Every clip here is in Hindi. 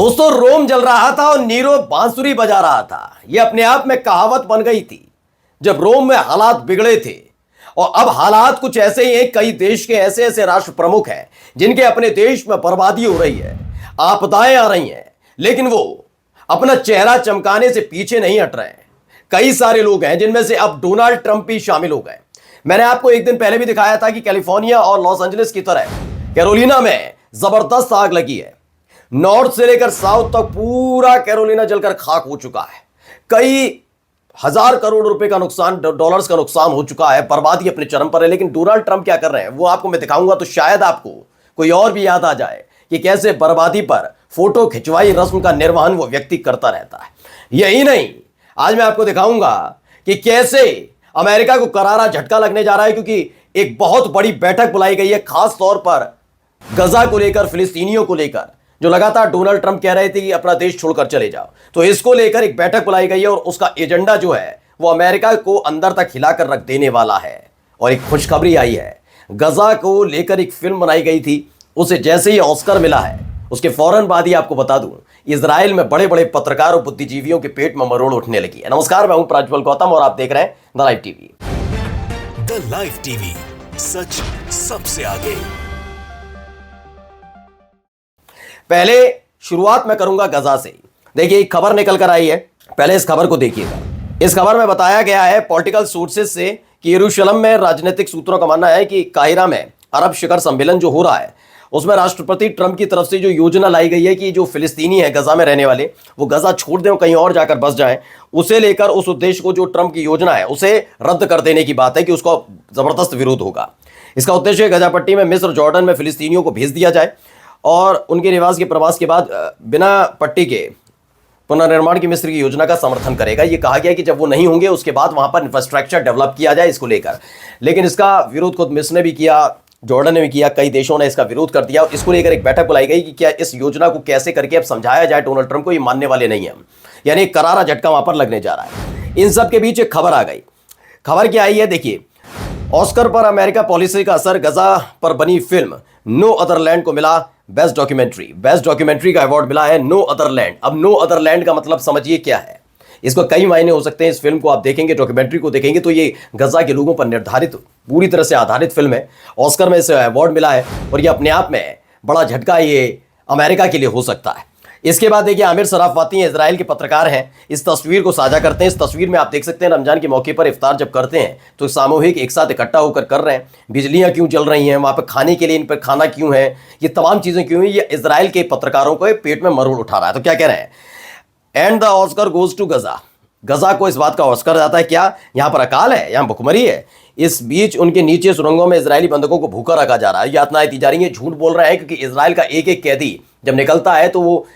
दोस्तों, रोम जल रहा था और नीरो बांसुरी बजा रहा था। यह अपने आप में कहावत बन गई थी जब रोम में हालात बिगड़े थे। और अब हालात कुछ ऐसे ही हैं। कई देश के ऐसे ऐसे राष्ट्र प्रमुख हैं जिनके अपने देश में बर्बादी हो रही है, आपदाएं आ रही हैं, लेकिन वो अपना चेहरा चमकाने से पीछे नहीं हट रहे हैं। कई सारे लोग हैं जिनमें से अब डोनाल्ड ट्रंप भी शामिल हो गए। मैंने आपको एक दिन पहले भी दिखाया था कि कैलिफोर्निया और लॉस एंजलिस की तरह कैरोलिना में जबरदस्त आग लगी है। नॉर्थ से लेकर साउथ तक पूरा कैरोलिना जलकर खाक हो चुका है। कई हजार करोड़ रुपए का नुकसान, डॉलर्स का नुकसान हो चुका है। बर्बादी अपने चरम पर है। लेकिन डोनाल्ड ट्रंप क्या कर रहे हैं वो आपको मैं दिखाऊंगा, तो शायद आपको कोई और भी याद आ जाए कि कैसे बर्बादी पर फोटो खिंचवाई रस्म का निर्वहन वो व्यक्ति करता रहता है। यही नहीं, आज मैं आपको दिखाऊंगा कि कैसे अमेरिका को करारा झटका लगने जा रहा है, क्योंकि एक बहुत बड़ी बैठक बुलाई गई है, खास तौर पर गजा को लेकर, फिलिस्तीनियों को लेकर, जो लगातार डोनाल्ड ट्रंप कह रहे थे कि अपना देश छोड़कर चले जाओ। तो इसको लेकर एक बैठक बुलाई गई है और उसका एजेंडा जो है वो अमेरिका को अंदर तक हिलाकर रख देने वाला है। और एक खुशखबरी आई है, गजा को लेकर एक फिल्म बनाई गई थी, उसे जैसे ही ऑस्कर मिला है उसके फौरन बाद ही आपको बता दूं, इजराइल में बड़े बड़े पत्रकार और बुद्धिजीवियों के पेट में मरोड़ उठने लगी है। नमस्कार, मैं हूं प्रज्वल गौतम और आप देख रहे हैं the live TV. The live TV, सच सबसे आगे। पहले शुरुआत मैं करूंगा गजा से। देखिए, एक खबर निकल कर आई है, पहले इस खबर को देखिएगा। इस खबर में बताया गया है पॉलिटिकल सोर्सेस से कि यरूशलेम में राजनीतिक सूत्रों का मानना है कि काहिरा में अरब शिखर सम्मेलन जो हो रहा है उसमें राष्ट्रपति ट्रंप की तरफ से जो योजना लाई गई है कि जो फिलिस्तीनी है गजा में रहने वाले, वो गजा छोड़ दें, कहीं और जाकर बस जाएं, उसे लेकर उस उद्देश्य को, जो ट्रंप की योजना है उसे रद्द कर देने की बात है कि उसका जबरदस्त विरोध होगा। इसका उद्देश्य गजा पट्टी में मिस्र, जॉर्डन में फिलिस्तीनियों को भेज दिया जाए और उनके निवास के प्रवास के बाद बिना पट्टी के पुनर्निर्माण की मिस्र की योजना का समर्थन करेगा। ये कहा गया कि जब वो नहीं होंगे उसके बाद वहां पर इंफ्रास्ट्रक्चर डेवलप किया जाए इसको लेकर। लेकिन इसका विरोध खुद मिस्र ने भी किया, जॉर्डन ने भी किया, कई देशों ने इसका विरोध कर दिया। इसको लेकर एक बैठक बुलाई गई कि क्या इस योजना को कैसे करके अब समझाया जाए डोनाल्ड ट्रंप को। ये मानने वाले नहीं है, यानी करारा झटका वहां पर लगने जा रहा है। इन सब के बीच एक खबर आ गई। खबर क्या आई है, देखिए। ऑस्कर पर अमेरिका पॉलिसी का असर, गजा पर बनी फिल्म नो अदर लैंड को मिला बेस्ट डॉक्यूमेंट्री। बेस्ट डॉक्यूमेंट्री का अवार्ड मिला है नो अदर लैंड। अब नो अदर लैंड का मतलब समझिए क्या है। इसको कई मायने हो सकते हैं। इस फिल्म को आप देखेंगे, डॉक्यूमेंट्री को देखेंगे, तो ये गजा के लोगों पर निर्धारित, पूरी तरह से आधारित फिल्म है। ऑस्कर में इसे अवार्ड मिला है और ये अपने आप में बड़ा झटका ये अमेरिका के लिए हो सकता है। इसके बाद देखिए, आमिर सराफाती इजराइल के पत्रकार हैं, इस तस्वीर को साझा करते हैं। इस तस्वीर में आप देख सकते हैं रमजान के मौके पर इफ्तार जब करते हैं तो सामूहिक एक साथ इकट्ठा होकर कर रहे हैं। बिजलियां क्यों जल रही हैं, वहाँ पर खाने के लिए इन पर खाना क्यों है, ये तमाम चीज़ें क्यों हैं, ये इजराइल के पत्रकारों को पेट में मरोड़ उठा रहा है। तो क्या कह रहे हैं, and the Oscar goes to Gaza. Gaza को इस बात का ऑस्कर जाता है, क्या यहाँ पर अकाल है, यहाँ भुखमरी है। इस बीच उनके नीचे सुरंगों में इजरायली बंधकों को भूखा रखा जा रहा है, यातनाएं दी जा रही हैं। झूठ बोल रहे हैं क्योंकि इजराइल का एक एक कैदी जब निकलता है तो वो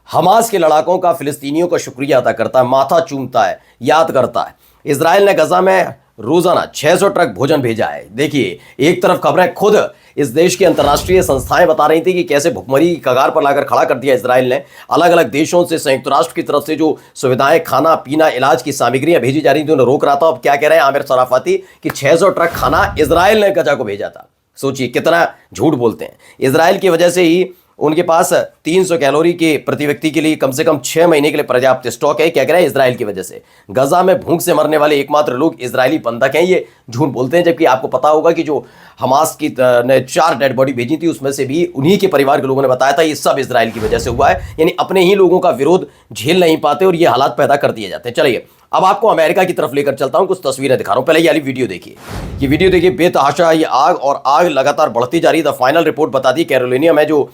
हमास के लड़ाकों का, फिलिस्तीनियों का शुक्रिया अदा करता है, माथा चूमता है, याद करता है। इजराइल ने गजा में रोजाना 600 ट्रक भोजन भेजा है। देखिए, एक तरफ खबरें खुद इस देश की अंतर्राष्ट्रीय संस्थाएं बता रही थी कि कैसे भुखमरी की कगार पर लाकर खड़ा कर दिया इजराइल ने। अलग अलग देशों से, संयुक्त राष्ट्र की तरफ से जो सुविधाएं, खाना पीना, इलाज की सामग्रियां भेजी जा रही थी, उन्हें रोक रहा था। अब क्या कह रहे हैं आमिर सराफाती कि 600 ट्रक खाना इजराइल ने गजा को भेजा था। सोचिए कितना झूठ बोलते हैं। इजराइल की वजह से ही उनके पास 300 कैलोरी के प्रति व्यक्ति के लिए कम से कम 6 महीने के लिए पर्याप्त स्टॉक है। क्या कह रहे हैं, इजराइल की वजह से गजा में भूख से मरने वाले एकमात्र लोग इजरायली बंधक हैं। ये झूठ बोलते हैं, जबकि आपको पता होगा कि जो हमास की ने 4 डेड बॉडी भेजी थी उसमें से भी उन्हीं के परिवार के लोगों ने बताया था ये सब इजराइल की वजह से हुआ है। यानी अपने ही लोगों का विरोध झेल नहीं पाते और ये हालात पैदा कर दिए जाते हैं। चलिए, अब आपको अमेरिका की तरफ लेकर चलता हूं, कुछ तस्वीरें दिखा रहा हूं। पहले ये वाली वीडियो देखिए। ये वीडियो देखिए, बेतहाशा ये आग, और आग लगातार बढ़ती जा रही है। द फाइनल रिपोर्ट बताती है कैरोलिना में जो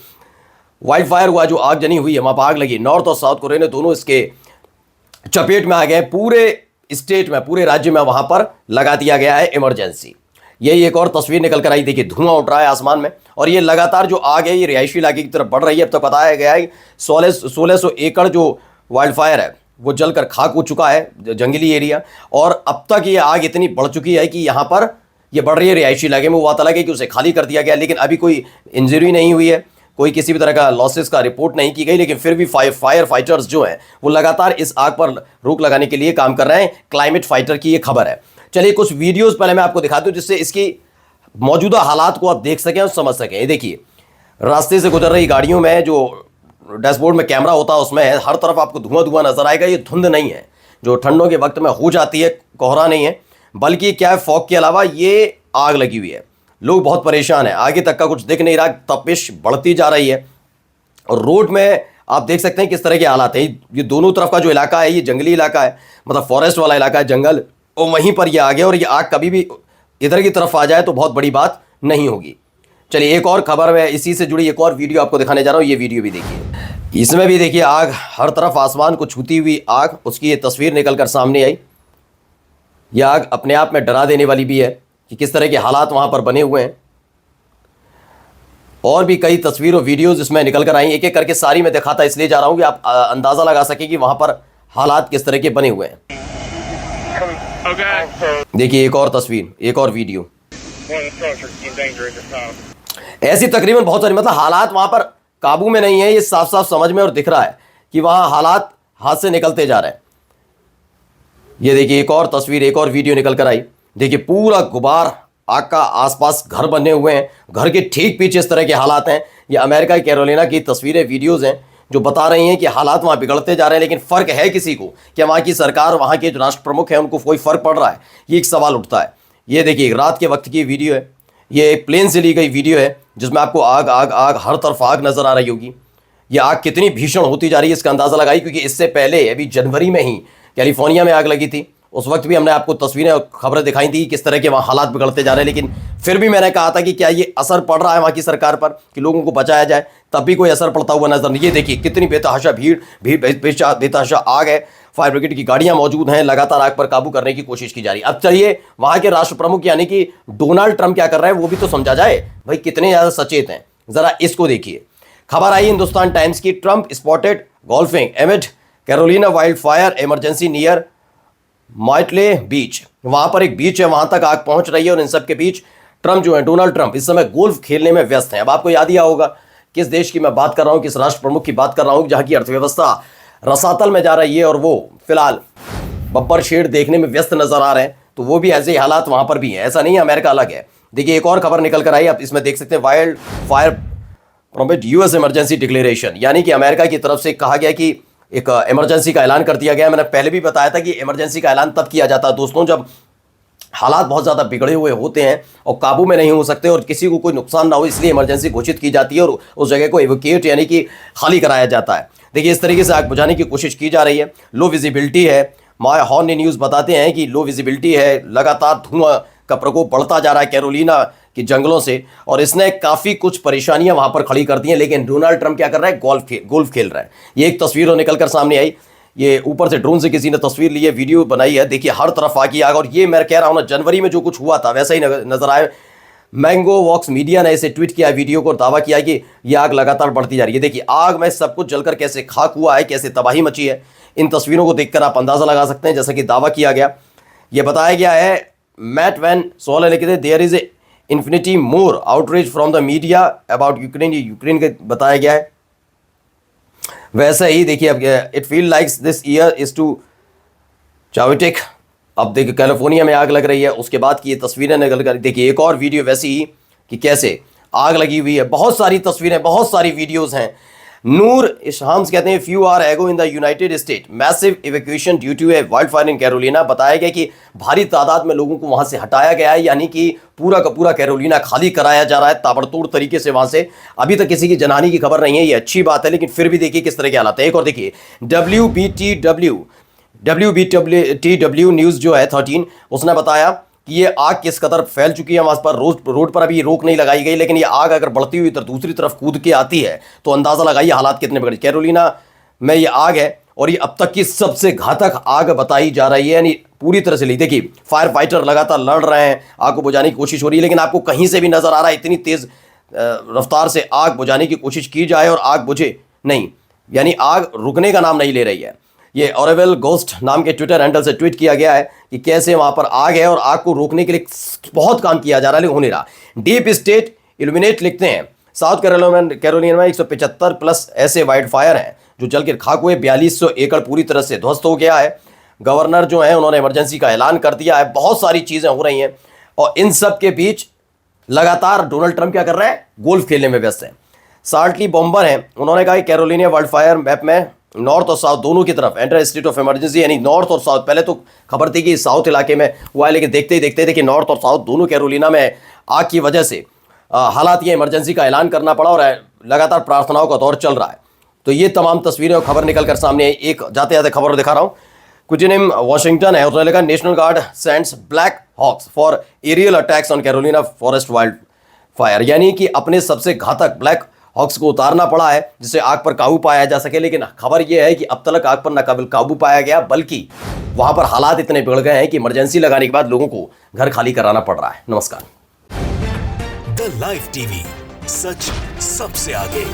वाइल्ड फायर हुआ, जो आग जनी हुई है, वहां पर आग लगी। नॉर्थ और साउथ कोरिया ने दोनों इसके चपेट में आ गए। पूरे स्टेट में, पूरे राज्य में वहां पर लगा दिया गया है इमरजेंसी। यही एक और तस्वीर निकल कर आई। देखिए, धुआं उठ रहा है आसमान में और ये लगातार जो आग है ये रिहायशी इलाके की तरफ बढ़ रही है। अब तक बताया गया है 1600 एकड़ जो वाइल्ड फायर है वो जलकर खाक हो चुका है, जंगली एरिया। और अब तक ये आग इतनी बढ़ चुकी है कि यहाँ पर ये बढ़ रही है रिहायशी इलाके में। वो बात अलग है कि उसे खाली कर दिया गया, लेकिन अभी कोई इंजरी नहीं हुई है, कोई किसी भी तरह का लॉसेस का रिपोर्ट नहीं की गई। लेकिन फिर भी फायर फाइटर्स जो हैं वो लगातार इस आग पर रोक लगाने के लिए काम कर रहे हैं। क्लाइमेट फाइटर की ये खबर है। चलिए, कुछ वीडियोस पहले मैं आपको दिखा दूं जिससे इसकी मौजूदा हालात को आप देख सकें और समझ सकें। ये देखिए, रास्ते से गुजर रही गाड़ियों में जो डैशबोर्ड में कैमरा होता है उसमें है, हर तरफ आपको धुआं धुआं नजर आएगा। ये धुंध नहीं है जो ठंडों के वक्त में हो जाती है, कोहरा नहीं है, बल्कि क्या है, फॉग के अलावा ये आग लगी हुई है। लोग बहुत परेशान हैं, आगे तक का कुछ दिख नहीं रहा, तपिश बढ़ती जा रही है। और रोड में आप देख सकते हैं किस तरह के हालात हैं। ये दोनों तरफ का जो इलाका है ये जंगली इलाका है, मतलब फॉरेस्ट वाला इलाका है, जंगल, और वहीं पर ये आ गया। और ये आग कभी भी इधर की तरफ आ जाए तो बहुत बड़ी बात नहीं होगी। चलिए एक और खबर में इसी से जुड़ी एक और वीडियो आपको दिखाने जा रहा हूँ। ये वीडियो भी देखिए, इसमें भी देखिए आग, हर तरफ आसमान को छूती हुई आग, उसकी ये तस्वीर निकल कर सामने आई। यह आग अपने आप में डरा देने वाली भी है कि किस तरह के हालात वहाँ पर बने हुए हैं। और भी कई तस्वीर और वीडियोज़ इसमें निकल कर आई, एक एक करके सारी मैं दिखाता इसलिए जा रहा हूँ कि आप अंदाज़ा लगा सकें कि वहाँ पर हालात किस तरह के बने हुए हैं। देखिए एक और तस्वीर, एक और वीडियो, ऐसी तकरीबन बहुत सारी, मतलब हालात वहाँ पर काबू में नहीं है, ये साफ साफ समझ में और दिख रहा है कि वहाँ हालात हाथ से निकलते जा रहे हैं। ये देखिए एक और तस्वीर, एक और वीडियो निकल कर आई। देखिए पूरा गुबार आग का, आसपास घर बने हुए हैं, घर के ठीक पीछे इस तरह के हालात हैं। ये अमेरिका की कैरोलिना की तस्वीरें, वीडियोज़ हैं जो बता रही हैं कि हालात वहाँ बिगड़ते जा रहे हैं। लेकिन फ़र्क है किसी को? क्या वहाँ की सरकार, वहाँ के जो राष्ट्र प्रमुख हैं, उनको कोई फ़र्क पड़ रहा है? ये एक सवाल उठता है। ये देखिए रात के वक्त की वीडियो है, ये एक प्लेन से ली गई वीडियो है जिसमें आपको आग आग आग, हर तरफ आग नज़र आ रही होगी। ये आग कितनी भीषण होती जा रही है इसका अंदाज़ा लगाई, क्योंकि इससे पहले अभी जनवरी में ही कैलिफोर्निया में आग लगी थी। उस वक्त भी हमने आपको तस्वीरें और खबरें दिखाई थी किस तरह के वहाँ हालात बिगड़ते जा रहे हैं। लेकिन फिर भी मैंने कहा था कि क्या ये असर पड़ रहा है वहाँ की सरकार पर कि लोगों को बचाया जाए, तब भी कोई असर पड़ता हुआ नजर नहीं। ये देखिए कितनी बेतहाशा बेतहाशा आग है, फायर ब्रिगेड की गाड़ियां मौजूद हैं, लगातार आग पर काबू करने की कोशिश की जा रही है। अब चलिए वहाँ के राष्ट्र प्रमुख यानी कि डोनाल्ड ट्रंप क्या कर रहे हैं वो भी तो समझा जाए, भाई कितने ज़्यादा सचेत हैं, ज़रा इसको देखिए। खबर आई हिंदुस्तान टाइम्स की, Trump spotted golfing amid Carolina wild fire emergency near Myrtle beach. वहां पर एक बीच है, वहां तक आग पहुंच रही है और इन सब के बीच ट्रंप जो है, डोनाल्ड ट्रंप, इस समय गोल्फ खेलने में व्यस्त हैं। अब आपको याद ही होगा किस देश की मैं बात कर रहा हूं, किस राष्ट्र प्रमुख की बात कर रहा हूं जहां की अर्थव्यवस्था रसातल में जा रही है और वो फिलहाल बब्बर शेर देखने में व्यस्त नजर आ रहे हैं। तो वो भी ऐसे ही हालात वहां पर भी है, ऐसा नहीं है अमेरिका अलग है। देखिए एक और खबर निकल कर आई, आप इसमें देख सकते हैं, wild fire permit US emergency declaration, यानी कि अमेरिका की तरफ से कहा गया कि एक इमरजेंसी का ऐलान कर दिया गया। मैंने पहले भी बताया था कि इमरजेंसी का ऐलान तब किया जाता है दोस्तों जब हालात बहुत ज़्यादा बिगड़े हुए होते हैं और काबू में नहीं हो सकते और किसी को कोई नुकसान ना हो, इसलिए इमरजेंसी घोषित की जाती है और उस जगह को एवोकेट यानी कि खाली कराया जाता है। देखिए इस तरीके से आग बुझाने की कोशिश की जा रही है। लो विजिबिलिटी है, माय हॉर्न न्यूज़ बताते हैं कि लो विजिबिलिटी है, लगातार धुआं का प्रकोप बढ़ता जा रहा है कैरोलिना के जंगलों से, और इसने काफ़ी कुछ परेशानियां वहां पर खड़ी कर दी हैं। लेकिन डोनाल्ड ट्रंप क्या कर रहा है, गोल्फ खेल रहा है। ये एक तस्वीर निकल कर सामने आई, ये ऊपर से ड्रोन से किसी ने तस्वीर ली है, वीडियो बनाई है। देखिए हर तरफ आग ही आग, और ये मैं कह रहा हूँ ना, जनवरी में जो कुछ हुआ था वैसा ही नजर आया। मैंगो वॉक्स मीडिया ने इसे ट्वीट किया, वीडियो को दावा किया कि यह आग लगातार बढ़ती जा रही है। देखिए आग में सब कुछ जलकर कैसे खाक हुआ है, कैसे तबाही मची है, इन तस्वीरों को देखकर आप अंदाजा लगा सकते हैं। जैसा कि दावा किया गया, यह बताया गया है, मैट वैन सोल लिखते हैं, there is a infinity more outreach from the media about Ukraine, ये यूक्रेन का बताया गया है। वैसे ही देखिए अब it feel likes this year is too chaotic. अब देखिए कैलिफोर्निया में आग लग रही है, उसके बाद की ये तस्वीरें निकल कर, देखिए एक और वीडियो वैसी ही कि कैसे आग लगी हुई है। बहुत सारी तस्वीरें, बहुत सारी वीडियोस हैं। नूर इशाम्स कहते हैं, few hours ago in the United State massive evacuation due to a wild fire in Carolina. बताया गया कि भारी तादाद में लोगों को वहां से हटाया गया है, यानी कि पूरा का पूरा कैरोलिना खाली कराया जा रहा है ताबड़तोड़ तरीके से वहां से। अभी तक किसी की जनहानि की खबर नहीं है, ये अच्छी बात है, लेकिन फिर भी देखिए किस तरह के हालात है। एक और देखिए WBTW न्यूज़ जो है 13, उसने बताया कि ये आग किस कदर फैल चुकी है वहाँ पर। रोड पर अभी रोक नहीं लगाई गई, लेकिन ये आग अगर बढ़ती हुई दूसरी तरफ कूद के आती है तो अंदाज़ा लगाइए हालात कितने बिगड़े। कैरोलिना में ये आग है और ये अब तक की सबसे घातक आग बताई जा रही है, यानी पूरी तरह से ली। देखिए फायर फाइटर लगातार लड़ रहे हैं, आग को बुझाने की कोशिश हो रही है, लेकिन आपको कहीं से भी नज़र आ रहा है इतनी तेज़ रफ्तार से आग बुझाने की कोशिश की जाए और आग बुझे नहीं, यानी आग रुकने का नाम नहीं ले रही है। ये ऑरेवेल गोस्ट नाम के ट्विटर हैंडल से ट्वीट किया गया है कि कैसे वहां पर आग है और आग को रोकने के लिए बहुत काम किया जा रहा है, लेकिन हो नहीं रहा। डीप स्टेट इल्यूमिनेट लिखते हैं, साउथ कैरोलिना में 175 प्लस ऐसे वाइल्ड फायर हैं जो जल के खाक हुए। 4200 एकड़ पूरी तरह से ध्वस्त हो गया है। गवर्नर जो है उन्होंने इमरजेंसी का ऐलान कर दिया है। बहुत सारी चीज़ें हो रही हैं और इन सब के बीच लगातार डोनाल्ड ट्रंप क्या कर रहे हैं, गोल्फ खेलने में व्यस्त है। साल्टली बॉम्बर हैं, उन्होंने कहा कि कैरोलिना वाइल्ड फायर मैप में नॉर्थ और साउथ दोनों की तरफ एंटर स्टेट ऑफ इमरजेंसी, यानी नॉर्थ और साउथ। पहले तो खबर थी कि साउथ इलाके में हुआ है, लेकिन देखते ही देखते थे कि नॉर्थ और साउथ दोनों कैरोलिना में आग की वजह से हालात ये इमरजेंसी का ऐलान करना पड़ा और लगातार प्रार्थनाओं का दौर चल रहा है। तो ये तमाम तस्वीरें और खबर निकल कर सामने आई। एक जाते जाते खबर दिखा रहा हूँ। क्विटिनिम वाशिंगटन है, उसने लिखा National Guard sends Black Hawks for aerial attacks on Carolina forest wild fire, यानी कि अपने सबसे घातक ब्लैक हॉक्स को उतारना पड़ा है जिससे आग पर काबू पाया जा सके। लेकिन खबर यह है कि अब तक आग पर न काबू पाया गया, बल्कि वहां पर हालात इतने बिगड़ गए हैं कि इमरजेंसी लगाने के बाद लोगों को घर खाली कराना पड़ रहा है। नमस्कार। द लाइव टीवी, सच सबसे आगे।